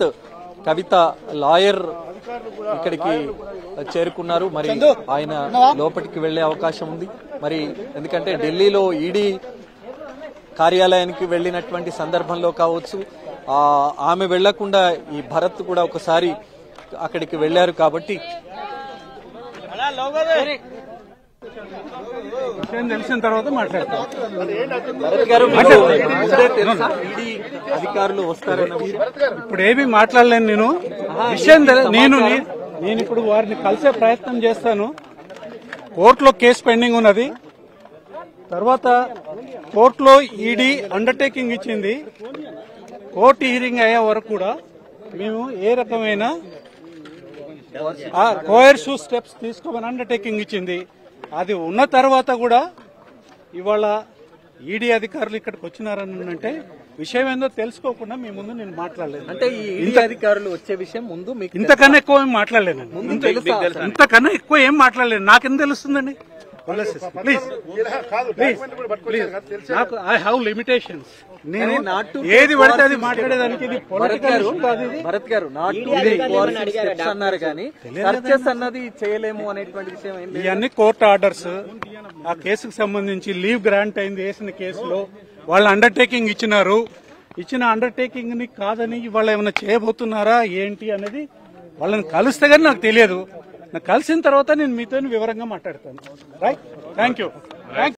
భరత్ కవిత lawyer ఇక్కడికి చేరుకున్నారు. మరి ఆయన లోపలికి వెళ్లే అవకాశం ఉంది. మరి ఎందుకంటే ఢిల్లీలో ఈడీ కార్యాలయానికి వెళ్లినటువంటి సందర్భంలో కావచ్చు, ఆమె వెళ్లకుండా ఈ భరత్ కూడా ఒకసారి అక్కడికి వెళ్లారు. కాబట్టి తెలిసిన తర్వాత మాట్లాడతాం. భరత్ గారు ఈడీ అధికారులు వస్తారన్న ఇప్పుడు ఏమీ మాట్లాడలేను. నేను విషయం నేను ఇప్పుడు వారిని కలిసే ప్రయత్నం చేస్తాను. కోర్టులో కేసు పెండింగ్ ఉన్నది. తర్వాత కోర్టులో ఈడీ అండర్టేకింగ్ ఇచ్చింది. కోర్టు హీరింగ్ అయ్యే వరకు కూడా మేము ఏ రకమైన కోయర్సివ్ స్టెప్స్ తీసుకోమని అండర్టేకింగ్ ఇచ్చింది. అది ఉన్న తర్వాత కూడా ఇవాళ ఈడీ అధికారులు ఇక్కడికి వచ్చినారని అంటే విషయం ఏందో తెలుసుకోకుండా మీ ముందు నేను మాట్లాడలేదు. అంటే ఈ ఈడీ అధికారులు వచ్చే విషయం ముందు మీకు ఇంతకన్నా ఎక్కువ ఏం మాట్లాడలేదు. ఇంతకన్నా ఎక్కువ ఏం మాట్లాడలేదు. నాకేం తెలుస్తుందండి? ప్లీజ్ నాకు ఐ హ్యావ్ లిమిటేషన్స్. నేను ఏది పడితే అది మాట్లాడేదానికి ఇది భరత్ గారు అన్నారు కానీ సర్చెస్ అన్నది చేయలేము అనేటువంటి విషయం ఇవన్నీ కోర్టు ఆర్డర్స్. ఆ కేసుకు సంబంధించి లీవ్ గ్రాంట్ అయింది వేసిన కేసులో. వాళ్ళు అండర్టేకింగ్ ఇచ్చినారు. ఇచ్చిన అండర్టేకింగ్ ని కాదని వాళ్ళు ఏమైనా చేయబోతున్నారా ఏంటి అనేది వాళ్ళని కలిస్తే గానీ నాకు తెలియదు. నాకు కలిసిన తర్వాత నేను మీతో వివరంగా మాట్లాడతాను. Right, thank you.